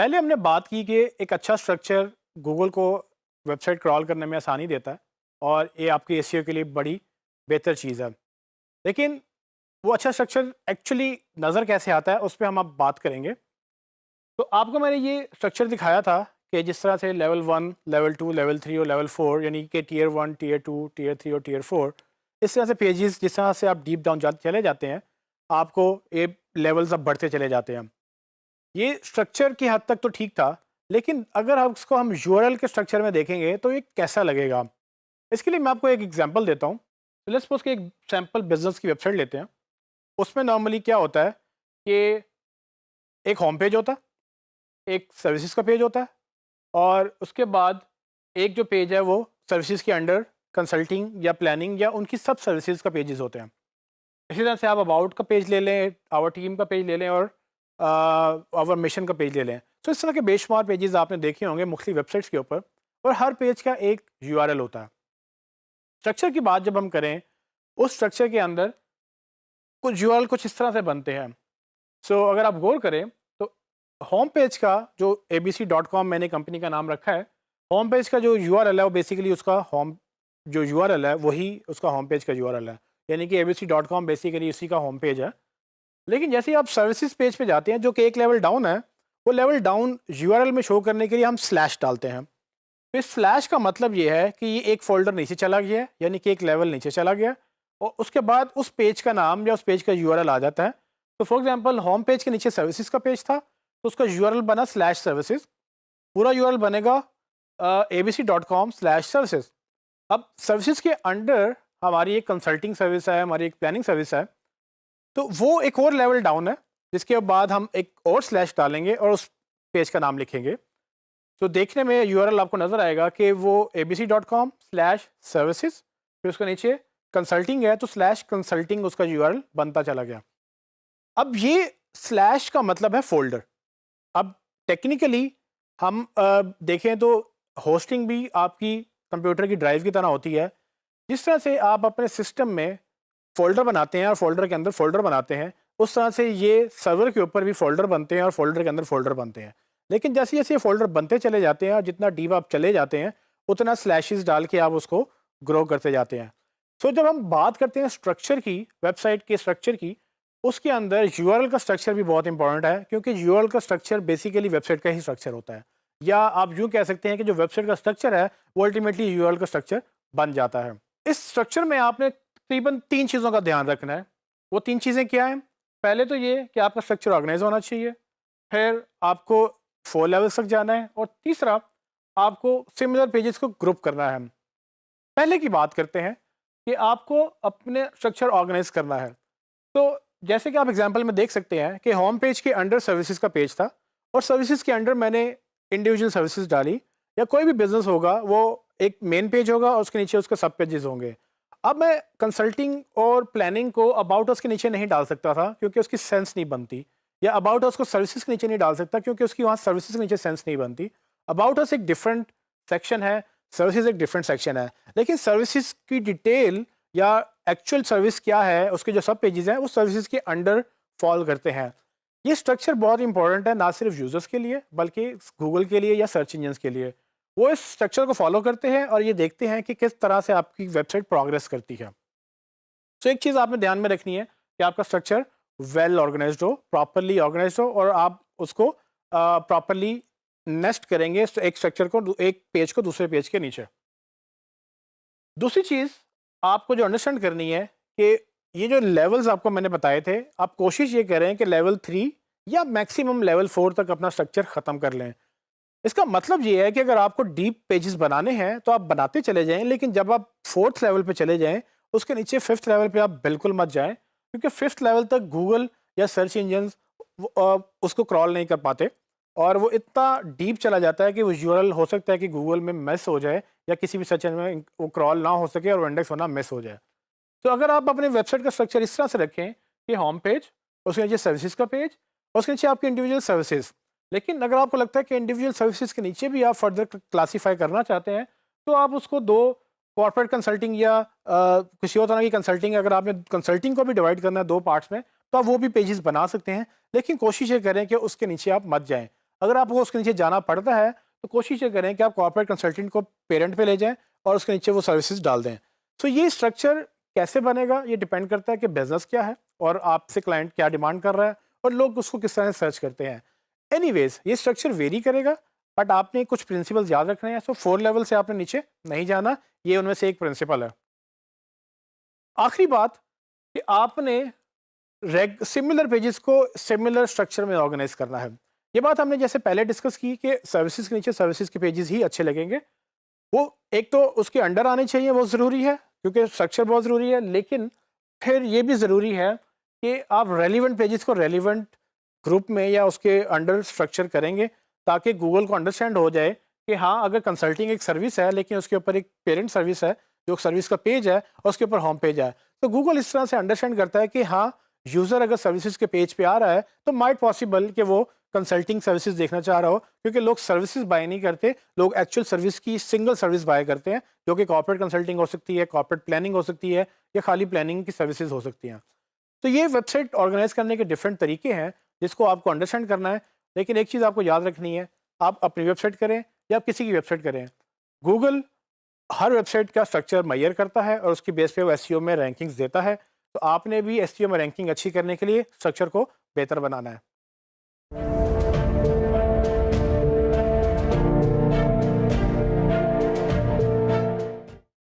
पहले हमने बात की कि एक अच्छा स्ट्रक्चर गूगल को वेबसाइट क्रॉल करने में आसानी देता है और ये आपके एसईओ के लिए बड़ी बेहतर चीज़ है। लेकिन वो अच्छा स्ट्रक्चर एक्चुअली नज़र कैसे आता है उस पे हम अब बात करेंगे। तो आपको मैंने ये स्ट्रक्चर दिखाया था कि जिस तरह से लेवल 1, लेवल 2, लेवल 3 और लेवल 4 यानी कि टियर 1, टियर 2, टियर 3 और टियर 4 इस तरह से पेजेस जिस तरह से आप डीप डाउन चले जाते हैं आपको ये लेवल्स अब बढ़ते चले जाते हैं। ये स्ट्रक्चर की हद तक तो ठीक था, लेकिन अगर हम इसको यूआरएल के स्ट्रक्चर में देखेंगे तो ये कैसा लगेगा। इसके लिए मैं आपको एक एग्जांपल देता हूँ। तो लेट्स सपोज कि एक सैम्पल बिजनेस की वेबसाइट लेते हैं। उसमें नॉर्मली क्या होता है कि एक होम पेज होता है, एक सर्विसेज का पेज होता है और उसके बाद एक जो पेज है वो सर्विसेज के अंडर कंसल्टिंग या प्लानिंग या उनकी सब सर्विसेज का पेजेस होते हैं। इसी तरह से आप अबाउट का पेज ले लें, आवर टीम का पेज ले लें और आवर मिशन का पेज ले लें। तो इस तरह के बेशुमार पेजेस आपने देखे होंगे मुख्तलिफ वेबसाइट्स के ऊपर और हर पेज का एक यूआरएल होता है। स्ट्रक्चर की बात जब हम करें, उस स्ट्रक्चर के अंदर कुछ यूआरएल कुछ इस तरह से बनते हैं। सो अगर आप गौर करें तो होम पेज का जो abc.com मैंने कंपनी का नाम रखा है, होम पेज का जो यूआरएल है वो बेसिकली उसका होम जो यूआरएल है वही उसका होम पेज का यूआरएल है। यानी कि abc.com बेसिकली उसी का होम पेज है। लेकिन जैसे ही आप सर्विसेज पेज पे जाते हैं जो कि एक लेवल डाउन है, वो लेवल डाउन यूआरएल में शो करने के लिए हम स्लैश डालते हैं। तो इस स्लैश का मतलब ये है कि ये एक फ़ोल्डर नीचे चला गया है, यानी कि एक लेवल नीचे चला गया और उसके बाद उस पेज का नाम या उस पेज का यूआरएल आ जाता है। तो फॉर एग्जांपल होम पेज के नीचे सर्विसेज का पेज था, तो उसका यूआरएल बना स्लैश सर्विसेज। पूरा यूआरएल बनेगा abc.com/सर्विसेज। अब सर्विसेज के अंडर हमारी एक कंसल्टिंग सर्विस है, हमारी एक प्लानिंग सर्विस है, तो वो एक और लेवल डाउन है, जिसके बाद हम एक और स्लैश डालेंगे और उस पेज का नाम लिखेंगे। तो देखने में यूआरएल आपको नज़र आएगा कि वो abc.com/सर्विसेज, फिर उसके नीचे कंसल्टिंग है तो स्लैश कंसल्टिंग उसका यूआरएल बनता चला गया। अब ये स्लैश का मतलब है फ़ोल्डर। अब टेक्निकली हम देखें तो होस्टिंग भी आपकी कंप्यूटर की ड्राइव की तरह होती है। जिस तरह से आप अपने सिस्टम में फ़ोल्डर बनाते हैं और फ़ोल्डर के अंदर फ़ोल्डर बनाते हैं, उस तरह से ये सर्वर के ऊपर भी फ़ोल्डर बनते हैं और फ़ोल्डर के अंदर फ़ोल्डर बनते हैं। लेकिन जैसे-जैसे ये फ़ोल्डर बनते चले जाते हैं और जितना डीप आप चले जाते हैं, उतना स्लैशेस डाल के आप उसको ग्रो करते जाते हैं। सो जब हम बात करते हैं स्ट्रक्चर की, वेबसाइट के स्ट्रक्चर की, उसके अंदर यूआरएल का स्ट्रक्चर भी बहुत इंपॉर्टेंट है, क्योंकि यूआरएल का स्ट्रक्चर बेसिकली वेबसाइट का ही स्ट्रक्चर होता है। या आप यूँ कह सकते हैं कि जो वेबसाइट का स्ट्रक्चर है, वो अल्टीमेटली यूआरएल का स्ट्रक्चर बन जाता है। इस स्ट्रक्चर में आपने तकरीबन 3 चीज़ों का ध्यान रखना है। वो 3 चीज़ें क्या हैं? पहले तो ये कि आपका स्ट्रक्चर ऑर्गेनाइज़ होना चाहिए, फिर आपको 4 लेवल्स तक जाना है और तीसरा आपको सिमिलर पेजेस को ग्रुप करना है। पहले की बात करते हैं कि आपको अपने स्ट्रक्चर ऑर्गेनाइज़ करना है। तो जैसे कि आप एग्जांपल में देख सकते हैं कि होम पेज के अंडर सर्विसेज का पेज था और सर्विसेज के अंडर मैंने इंडिविजुअल सर्विसेज डाली। या कोई भी बिजनेस होगा वो एक मेन पेज होगा और उसके नीचे उसके सब पेजेस होंगे। अब मैं कंसल्टिंग और प्लानिंग को अबाउट अस के नीचे नहीं डाल सकता था, क्योंकि उसकी सेंस नहीं बनती। या अबाउट अस को सर्विसेज के नीचे नहीं डाल सकता, क्योंकि उसकी वहाँ सर्विसेज के नीचे सेंस नहीं बनती। अबाउट अस एक डिफरेंट सेक्शन है, सर्विसेज एक डिफरेंट सेक्शन है। लेकिन सर्विसेज की डिटेल या एक्चुअल सर्विस क्या है, उसके जो सब पेजेस हैं वो सर्विसेज के अंडर फॉल करते हैं। ये स्ट्रक्चर बहुत इंपॉर्टेंट है, ना सिर्फ यूजर्स के लिए बल्कि गूगल के लिए या सर्च इंजन के लिए। वो इस स्ट्रक्चर को फॉलो करते हैं और ये देखते हैं कि किस तरह से आपकी वेबसाइट प्रोग्रेस करती है। तो एक चीज़ आपने ध्यान में रखनी है कि आपका स्ट्रक्चर वेल ऑर्गेनाइज्ड हो, प्रॉपरली ऑर्गेनाइज्ड हो और आप उसको प्रॉपरली नेस्ट करेंगे एक स्ट्रक्चर को, एक पेज को दूसरे पेज के नीचे। दूसरी चीज़ आपको जो अंडरस्टैंड करनी है कि ये जो लेवल्स आपको मैंने बताए थे, आप कोशिश ये करें कि लेवल 3 या मैक्सिमम लेवल 4 तक अपना स्ट्रक्चर ख़त्म कर लें। इसका मतलब ये है कि अगर आपको डीप पेजेस बनाने हैं तो आप बनाते चले जाएं, लेकिन जब आप 4th लेवल पे चले जाएं उसके नीचे 5th लेवल पे आप बिल्कुल मत जाएं, क्योंकि 5th लेवल तक गूगल या सर्च इंजन उसको क्रॉल नहीं कर पाते और वो इतना डीप चला जाता है कि वो यूआरएल हो सकता है कि गूगल में मिस हो जाए या किसी भी सर्च इंजन में वो क्रॉल ना हो सके और इंडेक्स होना मिस हो जाए। तो अगर आप अपने वेबसाइट का स्ट्रक्चर इस तरह से रखें कि होम पेज, उसके नीचे सर्विसेज का पेज, उसके नीचे आपके इंडिविजुअल सर्विसेज। लेकिन अगर आपको लगता है कि इंडिविजुअल सर्विसेज के नीचे भी आप फर्दर क्लासीफाई करना चाहते हैं, तो आप उसको 2 कॉर्पोरेट कंसल्टिंग या किसी और तरह की कंसल्टिंग, अगर आपने कंसल्टिंग को भी डिवाइड करना है 2 पार्ट्स में, तो आप वो भी पेजेस बना सकते हैं। लेकिन कोशिश ये करें कि उसके नीचे आप मत जाएं। अगर आपको उसके नीचे जाना पड़ता है तो कोशिश ये करें कि आप कॉर्पोरेट कंसल्टेंट को पेरेंट पे ले जाएं और उसके नीचे वो सर्विसेज डाल दें। तो ये स्ट्रक्चर कैसे बनेगा ये डिपेंड करता है कि बिजनेस क्या है और आपसे क्लाइंट क्या डिमांड कर रहा है और लोग उसको किस तरह सर्च करते हैं। एनीवेज ये स्ट्रक्चर वेरी करेगा, बट आपने कुछ प्रिंसिपल्स याद रखने हैं। सो 4 लेवल से आपने नीचे नहीं जाना, ये उनमें से एक प्रिंसिपल है। आखिरी बात कि आपने सिमिलर पेजेस को सिमिलर स्ट्रक्चर में ऑर्गेनाइज करना है। ये बात हमने जैसे पहले डिस्कस की कि सर्विसेज के नीचे सर्विसेज के पेजेस ही अच्छे लगेंगे। वो एक तो उसके अंडर आने चाहिए, वो ज़रूरी है क्योंकि स्ट्रक्चर बहुत ज़रूरी है, लेकिन फिर ये भी ज़रूरी है कि आप रेलिवेंट पेजेस को रेलिवेंट ग्रुप में या उसके अंडर स्ट्रक्चर करेंगे ताकि गूगल को अंडरस्टैंड हो जाए कि हाँ, अगर कंसल्टिंग एक सर्विस है लेकिन उसके ऊपर एक पेरेंट सर्विस है जो सर्विस का पेज है और उसके ऊपर होम पेज है, तो गूगल इस तरह से अंडरस्टैंड करता है कि हाँ, यूज़र अगर सर्विसेज के पेज पे आ रहा है तो माइट पॉसिबल कि वो कंसल्टिंग सर्विसेज देखना चाह रहा हो, क्योंकि लोग सर्विसेज बाय नहीं करते, लोग एक्चुअल सर्विस की सिंगल सर्विस बाय करते हैं जो कि कॉर्पोरेट कंसल्टिंग हो सकती है, कॉर्पोरेट प्लानिंग हो सकती है या खाली प्लानिंग की सर्विसेज हो सकती हैं। तो ये वेबसाइट ऑर्गेनाइज करने के डिफरेंट तरीके हैं जिसको आपको अंडरस्टैंड करना है। लेकिन एक चीज़ आपको याद रखनी है, आप अपनी वेबसाइट करें या आप किसी की वेबसाइट करें, गूगल हर वेबसाइट का स्ट्रक्चर मेजर करता है और उसकी बेस पे वो एसईओ में रैंकिंग्स देता है। तो आपने भी एसईओ में रैंकिंग अच्छी करने के लिए स्ट्रक्चर को बेहतर बनाना है।